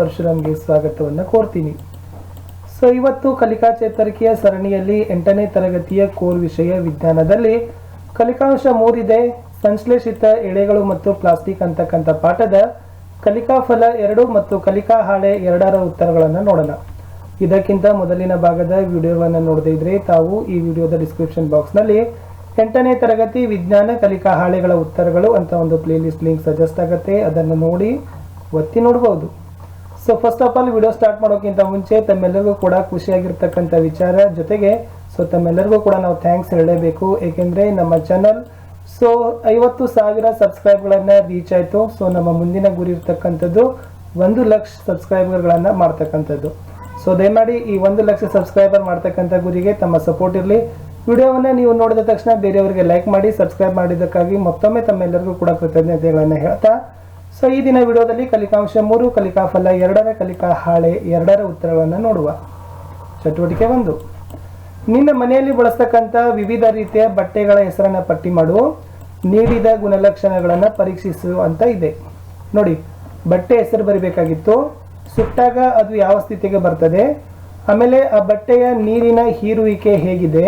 ಪರಶುರಾಮ್ಗೆ ಸ್ವಾಗತವನ್ನು ಕೋರ್ತೀನಿ. ಸೊ ಇವತ್ತು ಕಲಿಕಾ ಚೇತರಿಕೆಯ ಸರಣಿಯಲ್ಲಿ 8ನೇ ತರಗತಿಯ ಕೋರ್ ವಿಷಯ ವಿಜ್ಞಾನದಲ್ಲಿ ಕಲಿಕಾಂಶ 3 ಇದೆ. ಸಂಶ್ಲೇಷಿತ ಎಳೆಗಳು ಮತ್ತು ಪ್ಲಾಸ್ಟಿಕ್ ಅಂತಕ್ಕಂಥ ಪಾಠದ ಕಲಿಕಾ ಫಲ 2 ಮತ್ತು ಕಲಿಕಾ ಹಾಳೆ 2ರ ಉತ್ತರಗಳನ್ನು ನೋಡೋಣ. ಇದಕ್ಕಿಂತ ಮೊದಲಿನ ಭಾಗದ ವಿಡಿಯೋವನ್ನು ನೋಡದೇ ಇದ್ರೆ ತಾವು ಈ ವಿಡಿಯೋದ ಡಿಸ್ಕ್ರಿಪ್ಷನ್ ಬಾಕ್ಸ್ನಲ್ಲಿ 8ನೇ ತರಗತಿ ವಿಜ್ಞಾನ ಕಲಿಕಾ ಹಾಳೆಗಳ ಉತ್ತರಗಳು ಅಂತ ಒಂದು ಪ್ಲೇಲಿಸ್ಟ್ ಲಿಂಕ್ ಸಜೆಸ್ಟ್ ಆಗುತ್ತೆ, ಅದನ್ನು ನೋಡಿ ಒತ್ತಿ ನೋಡಬಹುದು. So first of all video start ಮಾಡೋಕ್ಕಿಂತ ಮುಂಚೆ ತಮ್ಮೆಲ್ಲರಿಗೂ ಕೂಡ ಖುಷಿಯಾಗಿರ್ತಕ್ಕಂಥ ವಿಚಾರ ಜೊತೆಗೆ ತಮ್ಮೆಲ್ಲರಿಗೂ ಕೂಡ ನಾವು ಥ್ಯಾಂಕ್ಸ್ ಹೇಳಲೇಬೇಕು. ಏಕೆಂದರೆ ನಮ್ಮ ಚಾನಲ್ 50,000 ಸಬ್ಸ್ಕ್ರೈಬ್ಗಳನ್ನು ರೀಚ್ ಆಯಿತು. ಸೊ ನಮ್ಮ ಮುಂದಿನ ಗುರಿ ಇರ್ತಕ್ಕಂಥದ್ದು 1 ಲಕ್ಷ ಸಬ್ಸ್ಕ್ರೈಬರ್ಗಳನ್ನು ಮಾಡ್ತಕ್ಕಂಥದ್ದು. ಸೊ ದಯಮಾಡಿ ಈ 1 ಲಕ್ಷ ಸಬ್ಸ್ಕ್ರೈಬರ್ ಮಾಡ್ತಕ್ಕಂಥ ಗುರಿಗೆ ತಮ್ಮ ಸಪೋರ್ಟ್ ಇರಲಿ. ವಿಡಿಯೋವನ್ನು ನೀವು ನೋಡಿದ ತಕ್ಷಣ ಬೇರೆಯವರಿಗೆ ಲೈಕ್ ಮಾಡಿ, ಸಬ್ಸ್ಕ್ರೈಬ್ ಮಾಡಿದ್ದಕ್ಕಾಗಿ ಮತ್ತೊಮ್ಮೆ ತಮ್ಮೆಲ್ಲರಿಗೂ ಕೂಡ ಕೃತಜ್ಞತೆಗಳನ್ನು ಹೇಳ್ತಾ, ಸೊ ಈ ದಿನ ವಿಡಿಯೋದಲ್ಲಿ ಕಲಿಕಾಂಶ 3 ಕಲಿಕಾ ಫಲ 2ರ ಕಲಿಕಾ ಹಾಳೆ 2ರ ಉತ್ತರಗಳನ್ನು ನೋಡುವ. ಚಟುವಟಿಕೆ 1, ನಿನ್ನ ಮನೆಯಲ್ಲಿ ಬಳಸ್ತಕ್ಕಂಥ ವಿವಿಧ ರೀತಿಯ ಬಟ್ಟೆಗಳ ಹೆಸರನ್ನು ಪಟ್ಟಿ ಮಾಡು, ನೀಡಿದ ಗುಣಲಕ್ಷಣಗಳನ್ನು ಪರೀಕ್ಷಿಸು ಅಂತ ಇದೆ. ನೋಡಿ, ಬಟ್ಟೆ ಹೆಸರು ಬರಿಬೇಕಾಗಿತ್ತು, ಸುಟ್ಟಾಗ ಅದು ಯಾವ ಸ್ಥಿತಿಗೆ ಬರ್ತದೆ, ಆಮೇಲೆ ಆ ಬಟ್ಟೆಯ ನೀರಿನ ಹೀರುವಿಕೆ ಹೇಗಿದೆ,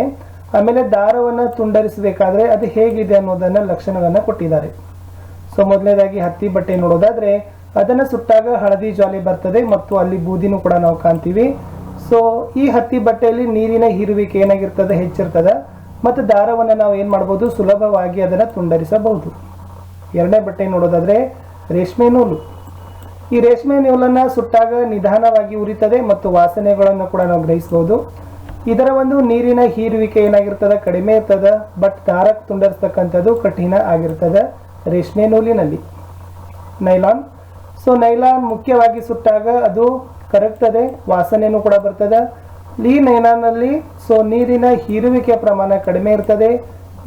ಆಮೇಲೆ ದಾರವನ್ನು ತುಂಡರಿಸಬೇಕಾದ್ರೆ ಅದು ಹೇಗಿದೆ ಅನ್ನೋದನ್ನ ಲಕ್ಷಣಗಳನ್ನು ಕೊಟ್ಟಿದ್ದಾರೆ. ಸೊ ಮೊದಲನೇದಾಗಿ ಹತ್ತಿ ಬಟ್ಟೆ ನೋಡೋದಾದ್ರೆ ಅದನ್ನು ಸುಟ್ಟಾಗ ಹಳದಿ ಜ್ವಾಲೆ ಬರ್ತದೆ ಮತ್ತು ಅಲ್ಲಿ ಬೂದಿನೂ ಕೂಡ ನಾವು ಕಾಣ್ತೀವಿ. ಸೊ ಈ ಹತ್ತಿ ಬಟ್ಟೆಯಲ್ಲಿ ನೀರಿನ ಹೀರುವಿಕೆ ಏನಾಗಿರ್ತದೆ, ಹೆಚ್ಚಿರ್ತದೆ ಮತ್ತು ದಾರವನ್ನು ನಾವು ಏನು ಮಾಡ್ಬೋದು, ಸುಲಭವಾಗಿ ಅದನ್ನು ತುಂಡರಿಸಬಹುದು. ಎರಡನೇ ಬಟ್ಟೆ ನೋಡೋದಾದ್ರೆ ರೇಷ್ಮೆ ನೂಲು. ಈ ರೇಷ್ಮೆ ನೂಲನ್ನು ಸುಟ್ಟಾಗ ನಿಧಾನವಾಗಿ ಉರಿತದೆ ಮತ್ತು ವಾಸನೆಗಳನ್ನು ಕೂಡ ನಾವು ಗ್ರಹಿಸಬಹುದು. ಇದರ ಒಂದು ನೀರಿನ ಹೀರುವಿಕೆ ಏನಾಗಿರ್ತದೆ, ಕಡಿಮೆ ಇರ್ತದೆ, ಬಟ್ ದಾರಕ್ಕೆ ತುಂಡರಿಸ್ತಕ್ಕಂಥದ್ದು ಕಠಿಣ ಆಗಿರ್ತದೆ ರೇಷ್ಮೆ ನೂಲಿನಲ್ಲಿ. ನೈಲಾನ್. ಸೊ ನೈಲಾನ್ ಮುಖ್ಯವಾಗಿ ಸುಟ್ಟಾಗ ಅದು ಕರಗ್ತದೆ, ವಾಸನೆಯೂ ಕೂಡ ಬರ್ತದೆ. ಈ ನೈಲಾನ್ನಲ್ಲಿ ನೀರಿನ ಹೀರುವಿಕೆ ಪ್ರಮಾಣ ಕಡಿಮೆ ಇರ್ತದೆ,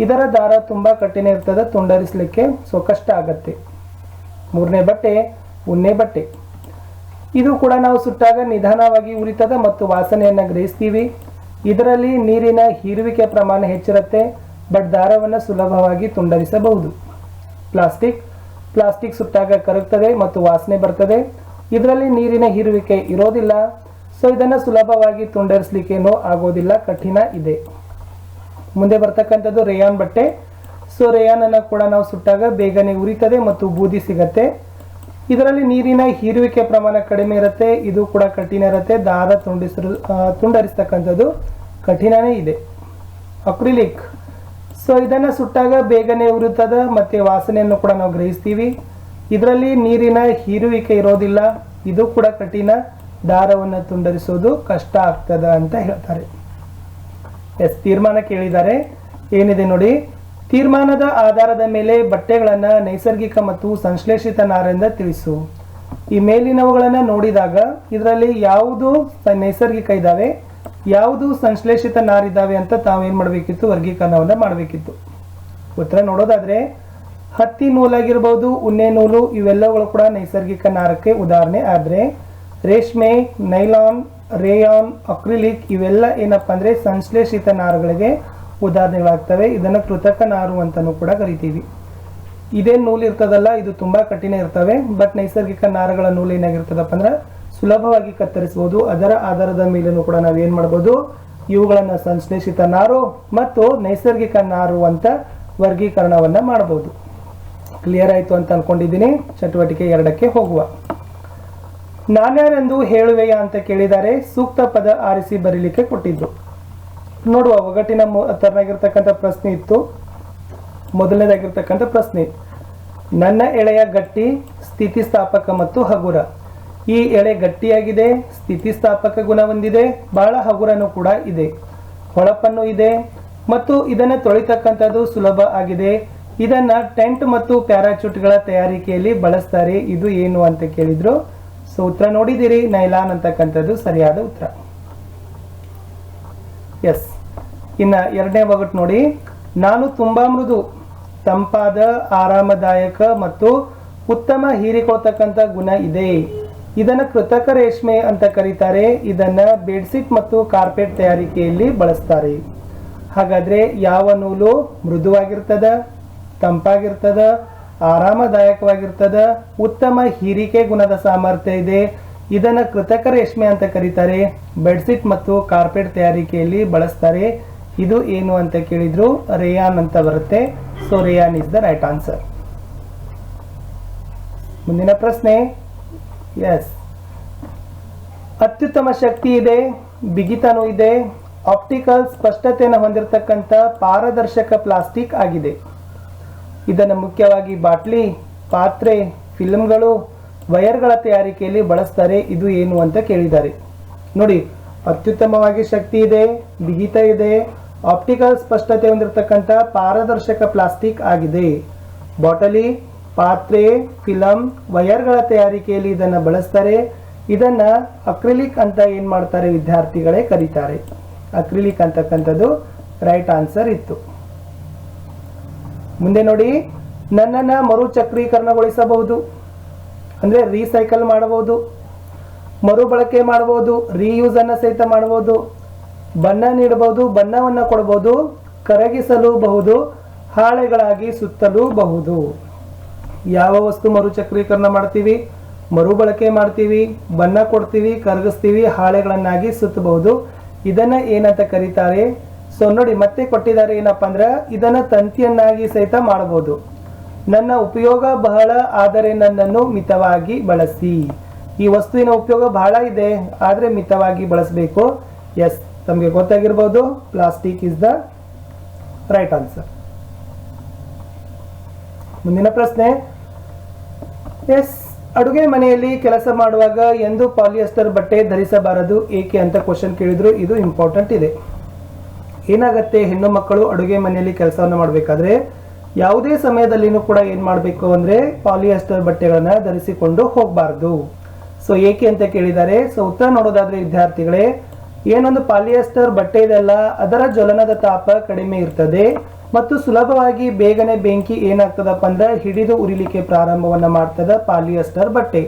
ಇದರ ದಾರ ತುಂಬ ಕಠಿಣ ಇರ್ತದೆ, ತುಂಡರಿಸಲಿಕ್ಕೆ ಕಷ್ಟ ಆಗತ್ತೆ. ಮೂರನೇ ಬಟ್ಟೆ ಉಣ್ಣೆ ಬಟ್ಟೆ. ಇದು ಕೂಡ ನಾವು ಸುಟ್ಟಾಗ ನಿಧಾನವಾಗಿ ಉರಿತದೆ ಮತ್ತು ವಾಸನೆಯನ್ನು ಗ್ರಹಿಸ್ತೀವಿ. ಇದರಲ್ಲಿ ನೀರಿನ ಹೀರುವಿಕೆ ಪ್ರಮಾಣ ಹೆಚ್ಚಿರುತ್ತೆ, ಬಟ್ ದಾರವನ್ನು ಸುಲಭವಾಗಿ ತುಂಡರಿಸಬಹುದು. ಪ್ಲಾಸ್ಟಿಕ್ ಸುಟ್ಟಾಗ ಕರಗ್ತದೆ ಮತ್ತು ವಾಸನೆ ಬರ್ತದೆ, ಇದರಲ್ಲಿ ನೀರಿನ ಹೀರುವಿಕೆ ಇರೋದಿಲ್ಲ. ಸೊ ಇದನ್ನು ಸುಲಭವಾಗಿ ತುಂಡರಿಸಲಿಕ್ಕೇನೂ ಆಗೋದಿಲ್ಲ, ಕಠಿಣ ಇದೆ. ಮುಂದೆ ಬರ್ತಕ್ಕಂಥದ್ದು ರೇಯಾನ್ ಬಟ್ಟೆ. ಸೊ ರೇಯಾನನ್ನು ಕೂಡ ನಾವು ಸುಟ್ಟಾಗ ಬೇಗನೆ ಉರಿತದೆ ಮತ್ತು ಬೂದಿ ಸಿಗತ್ತೆ, ಇದರಲ್ಲಿ ನೀರಿನ ಹೀರುವಿಕೆ ಪ್ರಮಾಣ ಕಡಿಮೆ ಇರುತ್ತೆ, ಇದು ಕೂಡ ಕಠಿಣ ಇರುತ್ತೆ, ದಾರ ತುಂಡರಿಸ್ತಕ್ಕಂಥದ್ದು ಕಠಿಣನೇ ಇದೆ. ಅಕ್ರಿಲಿಕ್. ಸೊ ಇದನ್ನು ಸುಟ್ಟಾಗ ಬೇಗನೆ ಉರಿತದ ಮತ್ತು ವಾಸನೆಯನ್ನು ಕೂಡ ನಾವು ಗ್ರಹಿಸ್ತೀವಿ, ಇದರಲ್ಲಿ ನೀರಿನ ಹೀರುವಿಕೆ ಇರೋದಿಲ್ಲ, ಇದು ಕೂಡ ಕಠಿಣ, ದಾರವನ್ನು ತುಂಡರಿಸೋದು ಕಷ್ಟ ಆಗ್ತದ ಅಂತ ಹೇಳ್ತಾರೆ. ತೀರ್ಮಾನ ಕೇಳಿದ್ದಾರೆ, ಏನಿದೆ ನೋಡಿ. ತೀರ್ಮಾನದ ಆಧಾರದ ಮೇಲೆ ಬಟ್ಟೆಗಳನ್ನು ನೈಸರ್ಗಿಕ ಮತ್ತು ಸಂಶ್ಲೇಷಿತ ನಾರಿಂದ ತಿಳಿಸು. ಈ ಮೇಲಿನವುಗಳನ್ನು ನೋಡಿದಾಗ ಇದರಲ್ಲಿ ಯಾವುದು ನೈಸರ್ಗಿಕ ಇದ್ದಾವೆ, ಯಾವುದು ಸಂಶ್ಲೇಷಿತ ನಾರಿದ್ದಾವೆ ಅಂತ ತಾವೇನು ಮಾಡಬೇಕಿತ್ತು, ವರ್ಗೀಕರಣವನ್ನು ಮಾಡಬೇಕಿತ್ತು. ಉತ್ತರ ನೋಡೋದಾದ್ರೆ ಹತ್ತಿ ನೂಲಾಗಿರ್ಬೋದು, ಉಣ್ಣೆ ನೂಲು, ಇವೆಲ್ಲಗಳು ಕೂಡ ನೈಸರ್ಗಿಕ ನಾರಕ್ಕೆ ಉದಾಹರಣೆ. ಆದರೆ ರೇಷ್ಮೆ, ನೈಲಾನ್, ರೇಯಾನ್, ಅಕ್ರಿಲಿಕ್ ಇವೆಲ್ಲ ಏನಪ್ಪ ಅಂದರೆ ಸಂಶ್ಲೇಷಿತ ನಾರುಗಳಿಗೆ ಉದಾಹರಣೆಗಳಾಗ್ತವೆ. ಇದನ್ನು ಕೃತಕ ನಾರು ಅಂತಲೂ ಕೂಡ ಕರಿತೀವಿ. ಇದೇ ನೂಲು ಇರ್ತದಲ್ಲ, ಇದು ತುಂಬ ಕಠಿಣ ಇರ್ತವೆ, ಬಟ್ ನೈಸರ್ಗಿಕ ನಾರುಗಳ ನೂಲು ಏನಾಗಿರ್ತದಪ್ಪ ಅಂದ್ರೆ ಸುಲಭವಾಗಿ ಕತ್ತರಿಸಬಹುದು. ಅದರ ಆಧಾರದ ಮೇಲೂ ಕೂಡ ನಾವೇನು ಮಾಡ್ಬೋದು, ಇವುಗಳನ್ನು ಸಂಶ್ಲೇಷಿತ ನಾರು ಮತ್ತು ನೈಸರ್ಗಿಕ ನಾರು ಅಂತ ವರ್ಗೀಕರಣವನ್ನು ಮಾಡಬಹುದು. ಕ್ಲಿಯರ್ ಆಯಿತು ಅಂತ ಅನ್ಕೊಂಡಿದ್ದೀನಿ. ಚಟುವಟಿಕೆ 2ಕ್ಕೆ ಹೋಗುವ. ನಾನ್ಯಾರೆಂದು ಹೇಳುವೆಯ ಅಂತ ಕೇಳಿದ್ದಾರೆ. ಸೂಕ್ತ ಪದ ಆರಿಸಿ ಬರೀಲಿಕ್ಕೆ ಕೊಟ್ಟಿದ್ದು. ನೋಡುವ, ಒಗಟಿನ ತರನಾಗಿರ್ತಕ್ಕಂಥ ಪ್ರಶ್ನೆ ಇತ್ತು. ಮೊದಲನೇದಾಗಿರ್ತಕ್ಕಂಥ ಪ್ರಶ್ನೆ, ನನ್ನ ಎಳೆಯ ಗಟ್ಟಿ, ಸ್ಥಿತಿಸ್ಥಾಪಕ ಮತ್ತು ಹಗುರ. ಈ ಎಳೆ ಗಟ್ಟಿಯಾಗಿದೆ, ಸ್ಥಿತಿಸ್ಥಾಪಕ ಗುಣ ಹೊಂದಿದೆ, ಬಹಳ ಹಗುರನೂ ಕೂಡ ಇದೆ, ಹೊಳಪನ್ನು ಇದೆ ಮತ್ತು ಇದನ್ನು ತೊಳಿತಕ್ಕಂಥದ್ದು ಸುಲಭ ಆಗಿದೆ. ಇದನ್ನ ಟೆಂಟ್ ಮತ್ತು ಪ್ಯಾರಾಚೂಟ್ಗಳ ತಯಾರಿಕೆಯಲ್ಲಿ ಬಳಸ್ತಾರೆ. ಇದು ಏನು ಅಂತ ಕೇಳಿದ್ರು. ಸೊ ಉತ್ತರ ನೋಡಿದಿರಿ, ನೈಲಾನ್ ಅಂತಕ್ಕಂಥದ್ದು ಸರಿಯಾದ ಉತ್ತರ. ಎಸ್. ಇನ್ನು ಎರಡನೇ ಒಗಟು ನೋಡಿ. ನಾನು ತುಂಬಾ ಮೃದು, ತಂಪಾದ, ಆರಾಮದಾಯಕ ಮತ್ತು ಉತ್ತಮ ಹೀರಿಕೊಳ್ತಕ್ಕಂಥ ಗುಣ ಇದೆ. ಇದನ್ನು ಕೃತಕ ರೇಷ್ಮೆ ಅಂತ ಕರೀತಾರೆ. ಇದನ್ನ ಬೆಡ್ಶೀಟ್ ಮತ್ತು ಕಾರ್ಪೆಟ್ ತಯಾರಿಕೆಯಲ್ಲಿ ಬಳಸ್ತಾರೆ. ಹಾಗಾದ್ರೆ ಯಾವ ನೂಲು ಮೃದುವಾಗಿರ್ತದ, ತಂಪಾಗಿರ್ತದ, ಆರಾಮದಾಯಕವಾಗಿರ್ತದ, ಉತ್ತಮ ಹೀರಿಕೆ ಗುಣದ ಸಾಮರ್ಥ್ಯ ಇದೆ, ಇದನ್ನು ಕೃತಕ ರೇಷ್ಮೆ ಅಂತ ಕರೀತಾರೆ. ಬೆಡ್ಶೀಟ್ ಮತ್ತು ಕಾರ್ಪೆಟ್ ತಯಾರಿಕೆಯಲ್ಲಿ ಬಳಸ್ತಾರೆ. ಇದು ಏನು ಅಂತ ಕೇಳಿದ್ರು, ರೇಯಾನ್ ಅಂತ ಬರುತ್ತೆ. So rayon is the right answer. ಮುಂದಿನ ಪ್ರಶ್ನೆ, ಎಸ್, ಅತ್ಯುತ್ತಮ ಶಕ್ತಿ ಇದೆ, ಬಿಗಿತನೂ ಇದೆ, ಆಪ್ಟಿಕಲ್ ಸ್ಪಷ್ಟತೆಯನ್ನು ಹೊಂದಿರತಕ್ಕಂಥ ಪಾರದರ್ಶಕ ಪ್ಲಾಸ್ಟಿಕ್ ಆಗಿದೆ. ಇದನ್ನು ಮುಖ್ಯವಾಗಿ ಬಾಟ್ಲಿ, ಪಾತ್ರೆ, ಫಿಲ್ಮ್ಗಳು, ವೈರ್ಗಳ ತಯಾರಿಕೆಯಲ್ಲಿ ಬಳಸ್ತಾರೆ. ಇದು ಏನು ಅಂತ ಕೇಳಿದ್ದಾರೆ. ನೋಡಿ, ಅತ್ಯುತ್ತಮವಾಗಿ ಶಕ್ತಿ ಇದೆ, ಬಿಗಿತ ಇದೆ, ಆಪ್ಟಿಕಲ್ ಸ್ಪಷ್ಟತೆ ಹೊಂದಿರತಕ್ಕಂಥ ಪಾರದರ್ಶಕ ಪ್ಲಾಸ್ಟಿಕ್ ಆಗಿದೆ. ಬಾಟಲಿ, ಪಾತ್ರೆ, ಫಿಲಂ, ವೈರ್ಗಳ ತಯಾರಿಕೆಯಲ್ಲಿ ಇದನ್ನು ಬಳಸ್ತಾರೆ. ಇದನ್ನ ಅಕ್ರಿಲಿಕ್ ಅಂತ ಏನ್ ಮಾಡ್ತಾರೆ ವಿದ್ಯಾರ್ಥಿಗಳೇ ಕರೀತಾರೆ. ಅಕ್ರಿಲಿಕ್ ಅಂತಕ್ಕಂಥದ್ದು ರೈಟ್ ಆನ್ಸರ್ ಇತ್ತು. ಮುಂದೆ ನೋಡಿ, ನನ್ನನ್ನು ಮರುಚಕ್ರೀಕರಣಗೊಳಿಸಬಹುದು ಅಂದ್ರೆ ರೀಸೈಕಲ್ ಮಾಡಬಹುದು, ಮರುಬಳಕೆ ಮಾಡಬಹುದು, ರೀಯೂಸ್ ಅನ್ನ ಸಹಿತ ಮಾಡಬಹುದು, ಬಣ್ಣ ನೀಡಬಹುದು, ಬಣ್ಣವನ್ನ ಕೊಡಬಹುದು, ಕರಗಿಸಲೂಬಹುದು, ಹಾಳೆಗಳಾಗಿ ಸುತ್ತಲೂಬಹುದು. ಯಾವ ವಸ್ತು ಮರುಚಕ್ರೀಕರಣ ಮಾಡ್ತೀವಿ? ಮರುಬಳಕೆ ಮಾಡ್ತೀವಿ, ಬಣ್ಣ ಕೊಡ್ತೀವಿ, ಕರಗಿಸ್ತೀವಿ, ಹಾಳೆಗಳನ್ನಾಗಿ ಸುತ್ತಬಹುದು. ಇದನ್ನ ಏನಂತ ಕರೀತಾರೆ? ಸೊ ನೋಡಿ, ಮತ್ತೆ ಕೊಟ್ಟಿದ್ದಾರೆ ಏನಪ್ಪಾ ಅಂದ್ರೆ, ಇದನ್ನ ತಂತಿಯನ್ನಾಗಿ ಸಹಿತ ಮಾಡಬಹುದು. ನನ್ನ ಉಪಯೋಗ ಬಹಳ, ಆದರೆ ನನ್ನನ್ನು ಮಿತವಾಗಿ ಬಳಸಿ. ಈ ವಸ್ತುವಿನ ಉಪಯೋಗ ಬಹಳ ಇದೆ, ಆದ್ರೆ ಮಿತವಾಗಿ ಬಳಸಬೇಕು. ಎಸ್, ತಮಗೆ ಗೊತ್ತಾಗಿರ್ಬೋದು, plastic is the right answer. ಮುಂದಿನ ಪ್ರಶ್ನೆ, ಎಸ್, ಅಡುಗೆ ಮನೆಯಲ್ಲಿ ಕೆಲಸ ಮಾಡುವಾಗ ಎಂದು ಪಾಲಿಯೆಸ್ಟರ್ ಬಟ್ಟೆ ಧರಿಸಬಾರದು, ಏಕೆ ಅಂತ ಕ್ವಶನ್ ಕೇಳಿದ್ರು. ಇದು ಇಂಪಾರ್ಟೆಂಟ್ ಇದೆ. ಏನಾಗತ್ತೆ, ಹೆಣ್ಣು ಮಕ್ಕಳು ಅಡುಗೆ ಮನೆಯಲ್ಲಿ ಕೆಲಸವನ್ನು ಮಾಡಬೇಕಾದ್ರೆ ಯಾವುದೇ ಸಮಯದಲ್ಲಿನೂ ಕೂಡ ಏನ್ ಮಾಡಬೇಕು ಅಂದ್ರೆ ಪಾಲಿಯೆಸ್ಟರ್ ಬಟ್ಟೆಗಳನ್ನ ಧರಿಸಿಕೊಂಡು ಹೋಗಬಾರ್ದು. ಸೊ ಏಕೆ ಅಂತ ಕೇಳಿದ್ದಾರೆ. ಸೊ ಉತ್ತರ ನೋಡೋದಾದ್ರೆ ವಿದ್ಯಾರ್ಥಿಗಳೇ, ಏನೊಂದು ಪಾಲಿಯೆಸ್ಟರ್ ಬಟ್ಟೆ ಇದೆಲ್ಲ, ಅದರ ಜ್ವಲನದ ತಾಪ ಕಡಿಮೆ ಇರ್ತದೆ ಮತ್ತು ಸುಲಭವಾಗಿ ಬೇಗನೆ ಬೆಂಕಿ ಏನಾಗ್ತದಪ್ಪ ಅಂದ್ರೆ ಹಿಡಿದು ಉರಿಲಿಕ್ಕೆ ಪ್ರಾರಂಭವನ್ನ ಮಾಡ್ತದ ಪಾಲಿಯೆಸ್ಟರ್ ಬಟ್ಟೆ.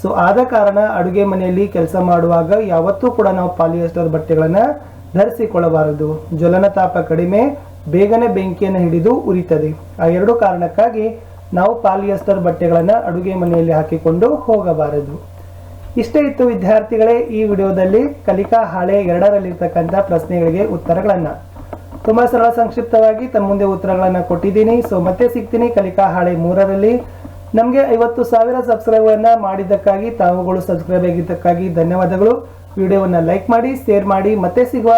ಸೊ ಆದ ಕಾರಣ ಅಡುಗೆ ಮನೆಯಲ್ಲಿ ಕೆಲಸ ಮಾಡುವಾಗ ಯಾವತ್ತೂ ಕೂಡ ನಾವು ಪಾಲಿಯೆಸ್ಟರ್ ಬಟ್ಟೆಗಳನ್ನ ಧರಿಸಿಕೊಳ್ಳಬಾರದು. ಜ್ವಲನ ತಾಪ ಕಡಿಮೆ, ಬೇಗನೆ ಬೆಂಕಿಯನ್ನು ಹಿಡಿದು ಉರಿತದೆ. ಆ ಎರಡು ಕಾರಣಕ್ಕಾಗಿ ನಾವು ಪಾಲಿಯೆಸ್ಟರ್ ಬಟ್ಟೆಗಳನ್ನ ಅಡುಗೆ ಮನೆಯಲ್ಲಿ ಹಾಕಿಕೊಂಡು ಹೋಗಬಾರದು. ಇಷ್ಟೇ ಇತ್ತು ವಿದ್ಯಾರ್ಥಿಗಳೇ ಈ ವಿಡಿಯೋದಲ್ಲಿ ಕಲಿಕಾ ಹಾಳೆ 2ರಲ್ಲಿರ್ತಕ್ಕಂಥ ಪ್ರಶ್ನೆಗಳಿಗೆ ಉತ್ತರಗಳನ್ನ. ತುಂಬಾ ಸರಳ ಸಂಕ್ಷಿಪ್ತವಾಗಿ ತಮ್ಮ ಮುಂದೆ ಉತ್ತರಗಳನ್ನ ಕೊಟ್ಟಿದ್ದೀನಿ. ಸೊ ಮತ್ತೆ ಸಿಗ್ತೀನಿ ಕಲಿಕಾ ಹಾಳೆ 3ರಲ್ಲಿ. ನಮಗೆ 50,000 ಸಬ್ಸ್ಕ್ರೈಬ್ಗಳನ್ನ ಮಾಡಿದ್ದಕ್ಕಾಗಿ, ತಾವುಗಳು ಸಬ್ಸ್ಕ್ರೈಬ್ ಆಗಿದ್ದಕ್ಕಾಗಿ ಧನ್ಯವಾದಗಳು. ವಿಡಿಯೋವನ್ನ ಲೈಕ್ ಮಾಡಿ, ಶೇರ್ ಮಾಡಿ. ಮತ್ತೆ ಸಿಗುವ